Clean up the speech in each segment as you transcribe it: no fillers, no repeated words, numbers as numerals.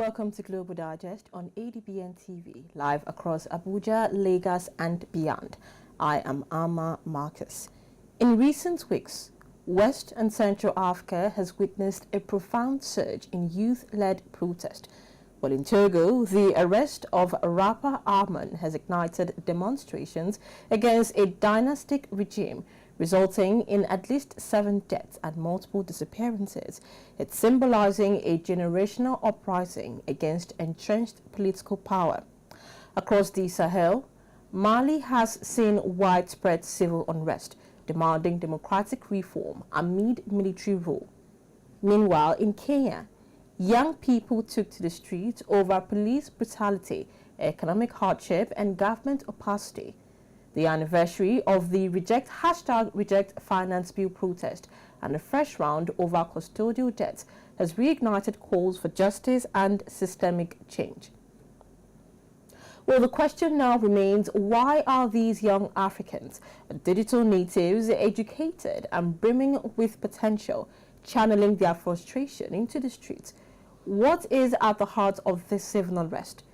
Welcome to Global Digest on ADBN TV, live across Abuja, Lagos and beyond. I am Amma Marcus. In recent weeks, West and Central Africa has witnessed a profound surge in youth-led protest. While in Togo, the arrest of rapper Arman has ignited demonstrations against a dynastic regime, resulting in at least 7 deaths and multiple disappearances. It's symbolizing a generational uprising against entrenched political power. Across the Sahel, Mali has seen widespread civil unrest, demanding democratic reform amid military rule. Meanwhile, in Kenya, young people took to the streets over police brutality, economic hardship, and government opacity. The anniversary of the Reject Finance Bill protest and a fresh round over custodial debts has reignited calls for justice and systemic change. Well, the question now remains, why are these young Africans, digital natives, educated and brimming with potential, channeling their frustration into the streets? What is at the heart of this civil unrest?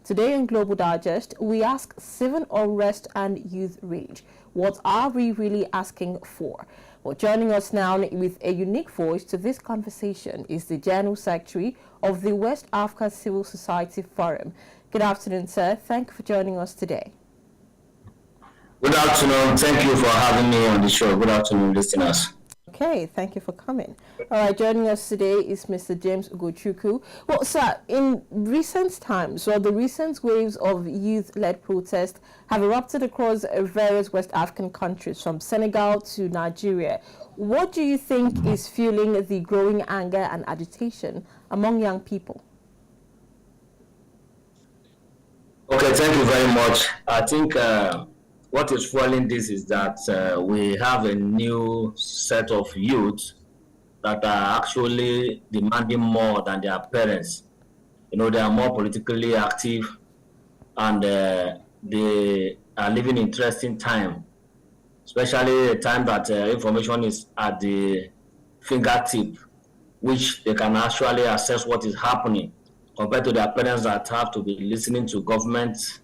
Today in Global Digest, we ask civil unrest and youth rage. What are we really asking for? Well, joining us now with a unique voice to this conversation is the General Secretary of the West Africa Civil Society Forum. Good afternoon, sir. Thank you for joining us today. Good afternoon. Thank you for having me on the show. Good afternoon, listeners. Okay, thank you for coming. All right, joining us today is Mr. James Ugochukwu. Well, sir, in recent times, the recent waves of youth-led protests have erupted across various West African countries, from Senegal to Nigeria. What do you think is fueling the growing anger and agitation among young people? Okay, thank you very much. I think what is fueling this is that we have a new set of youth that are actually demanding more than their parents. You know, they are more politically active and they are living in interesting time, especially a time that information is at the fingertip, which they can actually assess what is happening, compared to their parents that have to be listening to government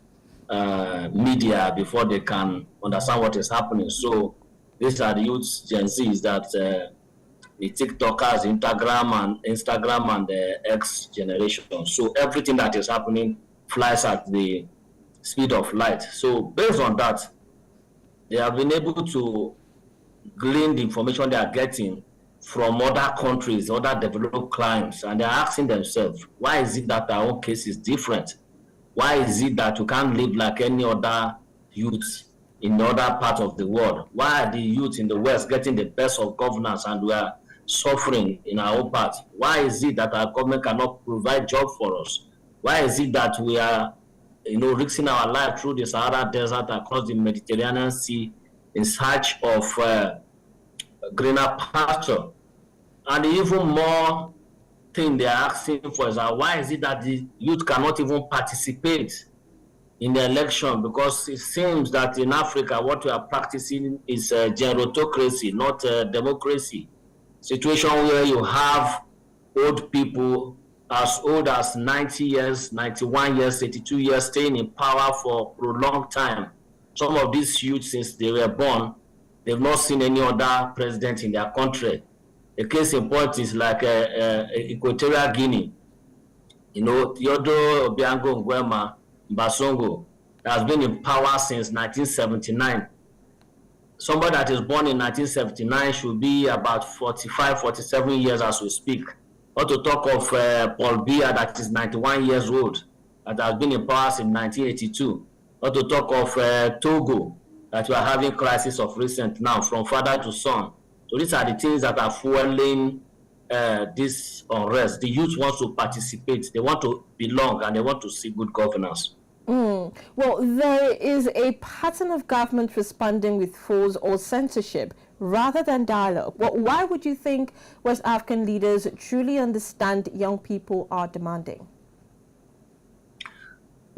media before they can understand what is happening. So these are the youth Gen Zs that the TikTokers, Instagram and the X generation. So everything that is happening flies at the speed of light. So based on that, they have been able to glean the information they are getting from other countries, other developed clients, and they're asking themselves, why is it that our own case is different? Why is it that we can't live like any other youth in the other part of the world? Why are the youth in the West getting the best of governance and we are suffering in our own part? Why is it that our government cannot provide jobs for us? Why is it that we are, risking our life through the Sahara Desert across the Mediterranean Sea in search of greener pasture? And even more thing they are asking for is why is it that the youth cannot even participate in the election? Because it seems that in Africa what we are practicing is gerontocracy, not democracy. Situation where you have old people as old as 90 years, 91 years, 82 years staying in power for a prolonged time. Some of these youth, since they were born, they've not seen any other president in their country. A case in point is like Equatorial Guinea. Teodoro Obiango Nguema Mbasongo has been in power since 1979. Somebody that is born in 1979 should be about 45, 47 years as we speak. Not to talk of Paul Biya, that is 91 years old, that has been in power since 1982. Not to talk of Togo, that we are having crisis of recent now, from father to son. So these are the things that are fueling this unrest. The youth want to participate, they want to belong, and they want to see good governance. Well, there is a pattern of government responding with force or censorship rather than dialogue. Well, why would you think West African leaders truly understand young people are demanding?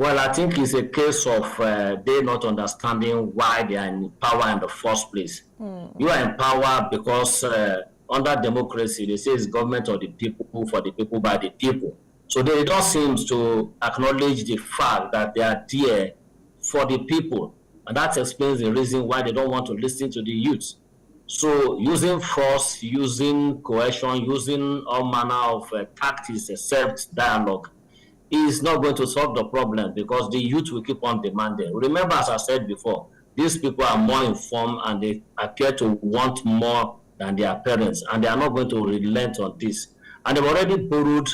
Well, I think it's a case of they not understanding why they are in power in the first place. You are in power because under democracy, they say it's government of the people, for the people, by the people. So they don't seem to acknowledge the fact that they are there for the people. And that explains the reason why they don't want to listen to the youth. So using force, using coercion, using all manner of tactics except dialogue is not going to solve the problem because the youth will keep on demanding. Remember, as I said before, these people are more informed and they appear to want more than their parents, and they are not going to relent on this. And they've already borrowed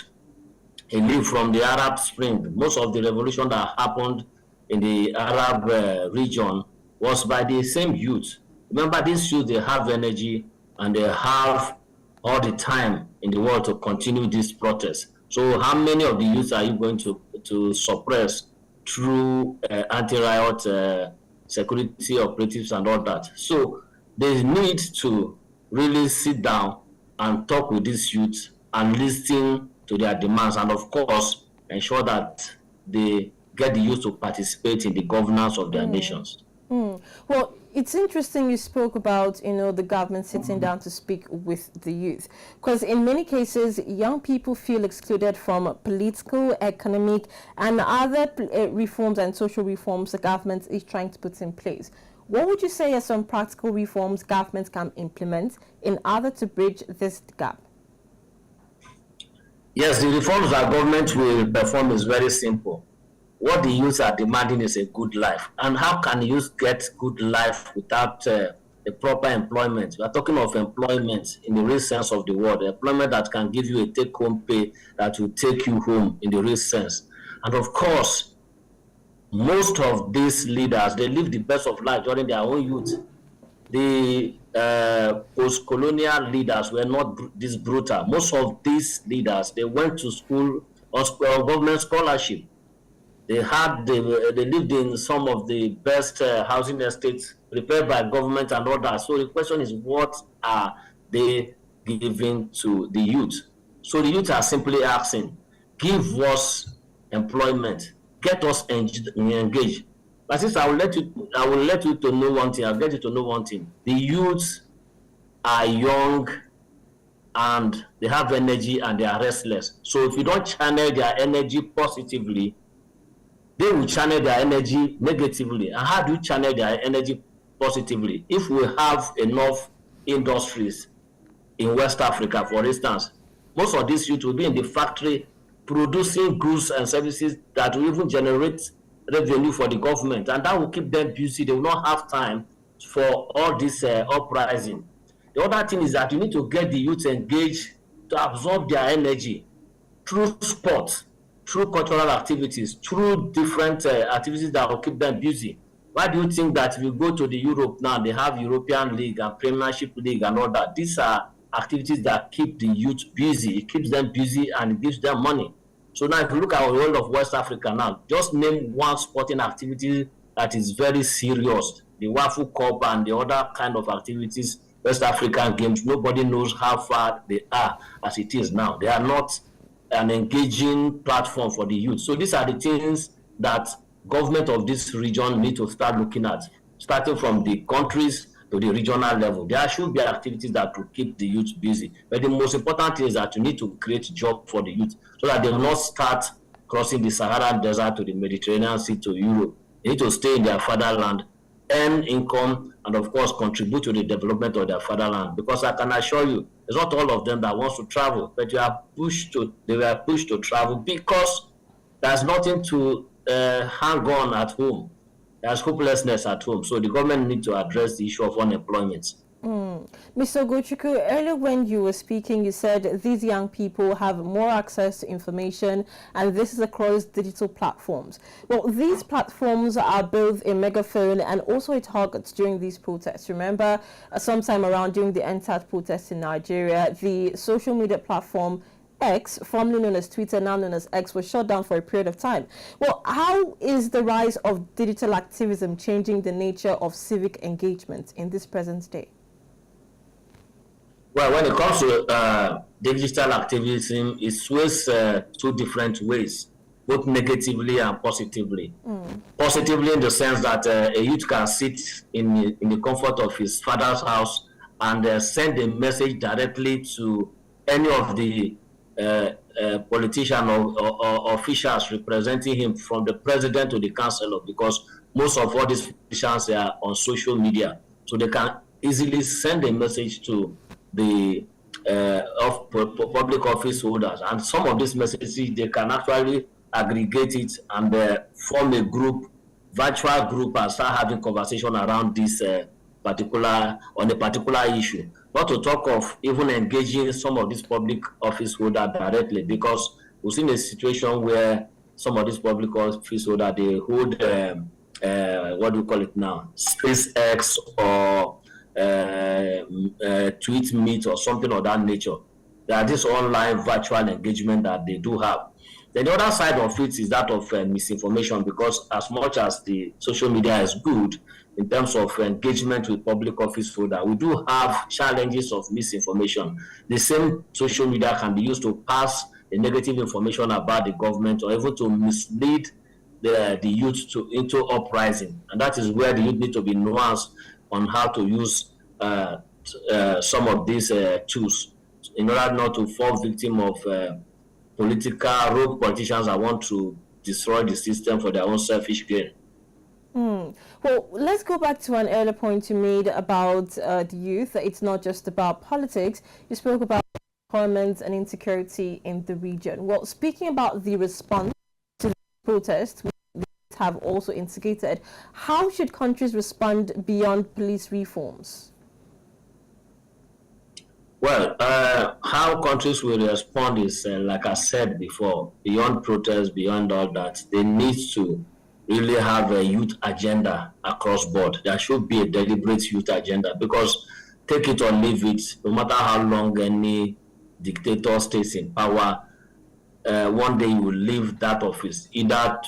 a leaf from the Arab Spring. Most of the revolution that happened in the Arab region was by the same youth. Remember, these youth, they have energy and they have all the time in the world to continue this protest. So how many of the youth are you going to suppress through anti-riot security operatives and all that? So they need to really sit down and talk with these youth and listen to their demands, and of course ensure that they get the youth to participate in the governance of their nations. Well, it's interesting you spoke about, the government sitting down to speak with the youth, because in many cases, young people feel excluded from political, economic, and other reforms and social reforms the government is trying to put in place. What would you say are some practical reforms governments can implement in order to bridge this gap? Yes, the reforms that government will perform is very simple. What the youth are demanding is a good life. And how can youth get good life without a proper employment? We are talking of employment in the real sense of the word, employment that can give you a take-home pay that will take you home in the real sense. And of course, most of these leaders, they live the best of life during their own youth. The post-colonial leaders were not this brutal. Most of these leaders, they went to school on government scholarship. They lived in some of the best housing estates prepared by government and all that. So the question is, what are they giving to the youth? So the youth are simply asking, give us employment, get us engaged. But since I will let you to know one thing. I'll get you to know one thing. The youths are young and they have energy and they are restless. So if you don't channel their energy positively, they will channel their energy negatively. And how do you channel their energy positively? If we have enough industries in West Africa, for instance, most of these youth will be in the factory producing goods and services that will even generate revenue for the government, and that will keep them busy. They will not have time for all this uprising. The other thing is that you need to get the youth engaged to absorb their energy through sports, through cultural activities, through different activities that will keep them busy. Why do you think that if you go to the Europe now, they have European League and Premiership League and all that? These are activities that keep the youth busy. It keeps them busy and it gives them money. So now if you look at the whole of West Africa now, just name one sporting activity that is very serious, the Wafu Cup and the other kind of activities, West African games. Nobody knows how far they are as it is now. They are not an engaging platform for the youth. So these are the things that government of this region need to start looking at, starting from the countries to the regional level. There should be activities that will keep the youth busy. But the most important thing is that you need to create jobs for the youth so that they will not start crossing the Saharan desert to the Mediterranean Sea to Europe. They need to stay in their fatherland, earn income, and of course contribute to the development of their fatherland. Because I can assure you, it's not all of them that wants to travel, but they were pushed to travel because there's nothing to hang on at home. There's hopelessness at home. So the government needs to address the issue of unemployment. Mr. Ugochukwu, earlier when you were speaking, you said these young people have more access to information, and this is across digital platforms. Well, these platforms are both a megaphone and also a target during these protests. Remember, sometime around during the NTAT protests in Nigeria, the social media platform X, formerly known as Twitter, now known as X, was shut down for a period of time. Well, how is the rise of digital activism changing the nature of civic engagement in this present day? Well, when it comes to digital activism, it sways two different ways, both negatively and positively. Positively in the sense that a youth can sit in the comfort of his father's house and send a message directly to any of the politician or officials representing him, from the president to the councillor, because most of all these politicians are on social media, so they can easily send a message to the public office holders, and some of these messages they can actually aggregate it and form a group, virtual group, and start having conversation around this on a particular issue. Not to talk of even engaging some of these public office holders directly, because we've seen a situation where some of these public office holders, they hold what do we call it now, SpaceX or tweet meet or something of that nature. There are this online virtual engagement that they do have. Then the other side of it is that of misinformation, because as much as the social media is good in terms of engagement with public office holder, we do have challenges of misinformation. The same social media can be used to pass the negative information about the government, or even to mislead the youth into uprising. And that is where the youth need to be nuanced on how to use some of these tools in order not to fall victim of rogue politicians that want to destroy the system for their own selfish gain. Well, let's go back to an earlier point you made about the youth. It's not just about politics. You spoke about employment and insecurity in the region. Well, speaking about the response to the protests, which have also instigated, how should countries respond beyond police reforms? Well, how countries will respond is, like I said before, beyond protests, beyond all that, they need to really have a youth agenda across board. There should be a deliberate youth agenda, because take it or leave it, no matter how long any dictator stays in power, one day you will leave that office. Either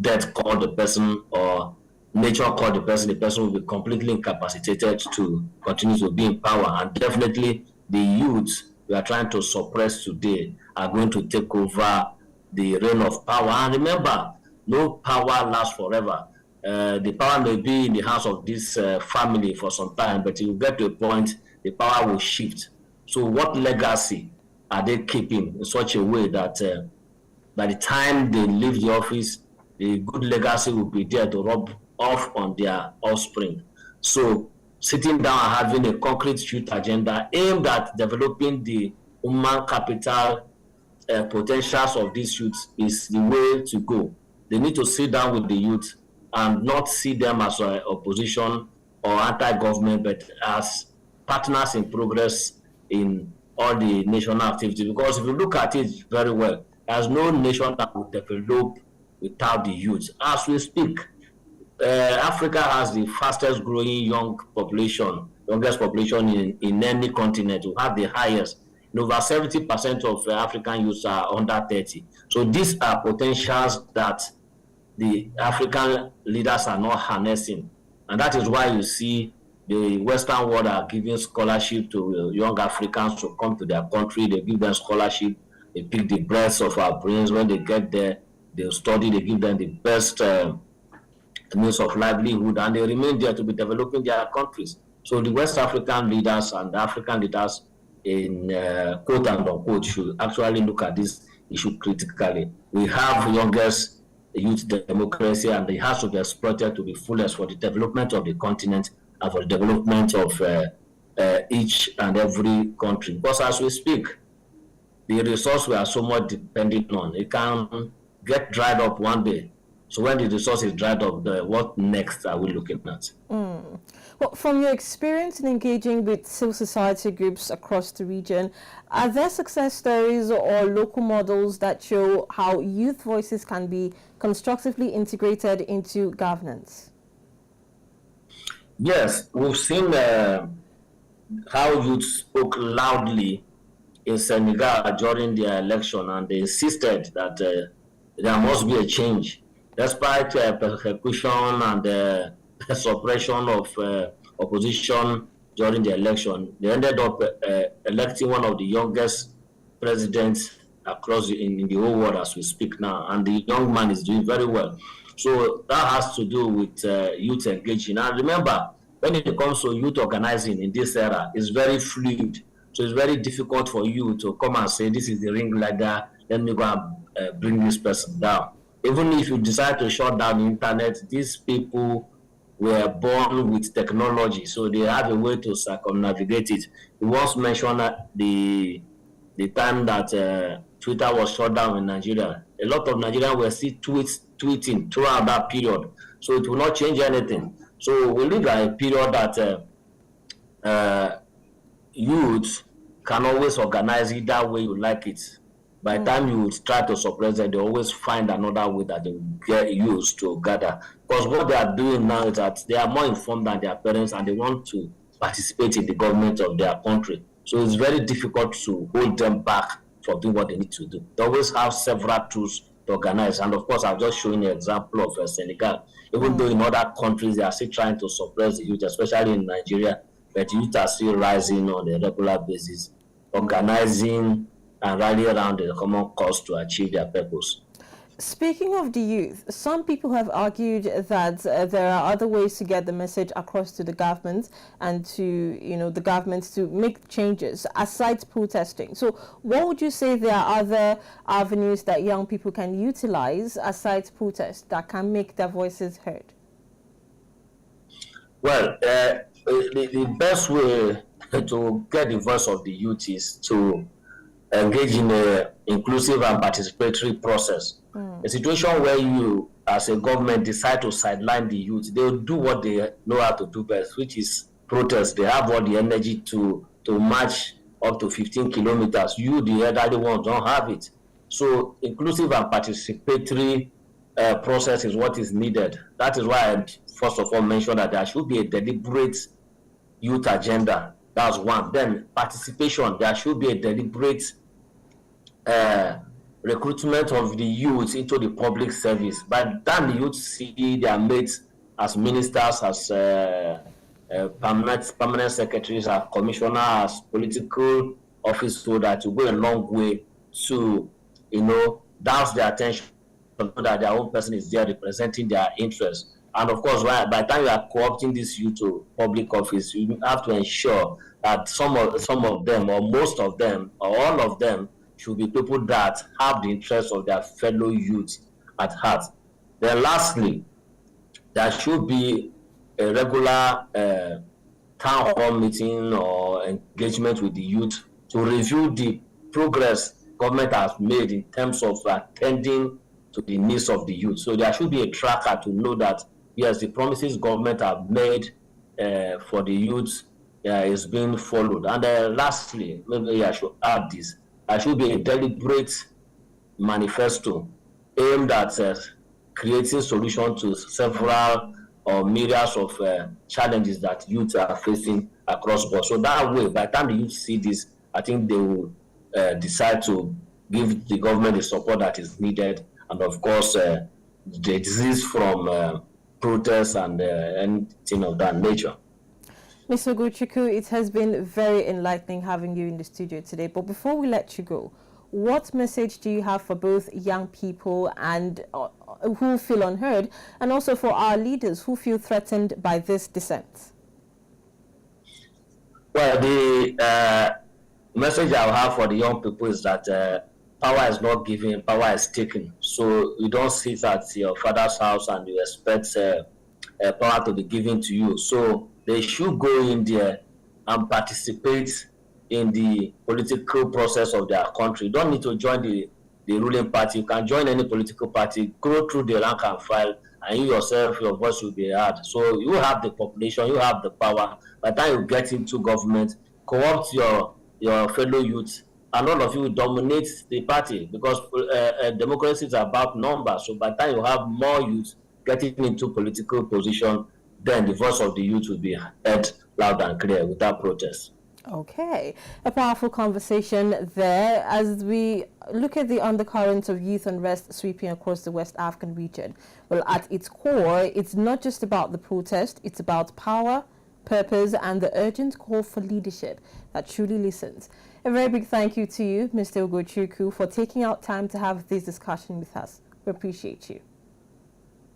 death call the person or nature call the person will be completely incapacitated to continue to be in power. And definitely the youth we are trying to suppress today are going to take over the reign of power. And remember, no power lasts forever. The power may be in the hands of this family for some time, but you get to a point, the power will shift. So what legacy are they keeping in such a way that by the time they leave the office, the good legacy will be there to rub off on their offspring? So sitting down and having a concrete youth agenda aimed at developing the human capital potentials of these youths is the way to go. They need to sit down with the youth and not see them as opposition or anti-government, but as partners in progress in all the national activity. Because if you look at it very well, there's no nation that will develop without the youth. As we speak, Africa has the fastest growing youngest population in any continent. We have the highest. And over 70% of African youths are under 30. So these are potentials that the African leaders are not harnessing. And that is why you see the Western world are giving scholarship to young Africans to come to their country. They give them scholarship. They pick the brains of our brains. When they get there, they study. They give them the best means of livelihood, and they remain there to be developing their countries. So the West African leaders and the African leaders in quote and unquote should actually look at this issue critically. We have youngest youth democracy, and it has to be exploited to the fullest for the development of the continent and for the development of each and every country. Because as we speak, the resource we are so much dependent on, it can get dried up one day. So when the resource is dried up, what next are we looking at? Well, from your experience in engaging with civil society groups across the region, are there success stories or local models that show how youth voices can be constructively integrated into governance? Yes, we've seen how youth spoke loudly in Senegal during their election, and they insisted that there must be a change. Despite persecution and suppression of opposition during the election, they ended up electing one of the youngest presidents across in the whole world as we speak now, and the young man is doing very well. So that has to do with youth engaging. And remember, when it comes to youth organizing in this era, it's very fluid. So it's very difficult for you to come and say, this is the ringleader, let me go and bring this person down. Even if you decide to shut down the internet, these people were born with technology, so they have a way to circumnavigate it. You once mentioned the time that Twitter was shut down in Nigeria. A lot of Nigerians were still tweeting throughout that period, so it will not change anything. So we live at a period that youth can always organize either way you like it. By the time you try to suppress them, they always find another way that they will get used to gather. Because what they are doing now is that they are more informed than their parents and they want to participate in the government of their country. So it's very difficult to hold them back from doing what they need to do. They always have several tools to organize. And of course, I've just shown you an example of Senegal. Even though in other countries, they are still trying to suppress the youth, especially in Nigeria, but youth are still rising on a regular basis, organizing and rally around the common cause to achieve their purpose. Speaking of the youth, some people have argued that there are other ways to get the message across to the government and to, the government to make changes aside protesting. So what would you say there are other avenues that young people can utilize aside protest that can make their voices heard? Well, the best way to get the voice of the youth is to engage in an inclusive and participatory process. A situation where you, as a government, decide to sideline the youth, they'll do what they know how to do best, which is protest. They have all the energy to march up to 15 kilometers. You, the elderly ones, don't have it. So inclusive and participatory process is what is needed. That is why I first of all mentioned that there should be a deliberate youth agenda. That's one. Then participation, there should be a deliberate recruitment of the youth into the public service. By the time the youth see their mates as ministers, as permanent secretaries, as commissioners, as political office holders, to go a long way to, douse their attention so that their own person is there representing their interests. And of course, by the time you are co-opting this youth to public office, you have to ensure that some of them, or most of them, or all of them, should be people that have the interests of their fellow youth at heart. Then lastly, there should be a regular town hall meeting or engagement with the youth to review the progress government has made in terms of attending to the needs of the youth. So there should be a tracker to know that, yes, the promises government have made for the youth is being followed. And lastly, maybe I should add this, there should be a deliberate manifesto aimed at creating solutions to several or myriads of challenges that youth are facing across board. So that way, by the time the youth see this, I think they will decide to give the government the support that is needed, and of course, the disease from protests and anything of that nature. Mr. Ugochukwu, it has been very enlightening having you in the studio today. But before we let you go, what message do you have for both young people and who feel unheard, and also for our leaders who feel threatened by this dissent? Well, the message I have for the young people is that power is not given, power is taken. So you don't sit at your father's house and you expect power to be given to you. So they should go in there and participate in the political process of their country. You don't need to join the ruling party. You can join any political party, go through the rank and file, and you yourself, your voice will be heard. So you have the population, you have the power. By the time you get into government, co-opt your fellow youth, and all of you will dominate the party, because democracy is about numbers. So by the time you have more youth getting into political position, then the voice of the youth will be heard loud and clear without protest. Okay, a powerful conversation there as we look at the undercurrents of youth unrest sweeping across the West African region. Well, at its core, it's not just about the protest, it's about power, purpose, and the urgent call for leadership that truly listens. A very big thank you to you, Mr. Ugochukwu, for taking out time to have this discussion with us. We appreciate you.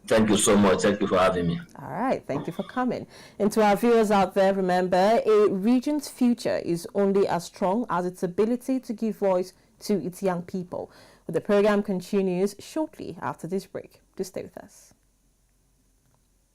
Thank you so much. Thank you for having me. All right, thank you for coming. And to our viewers out there, remember, a region's future is only as strong as its ability to give voice to its young people. The program continues shortly after this break. Do stay with us.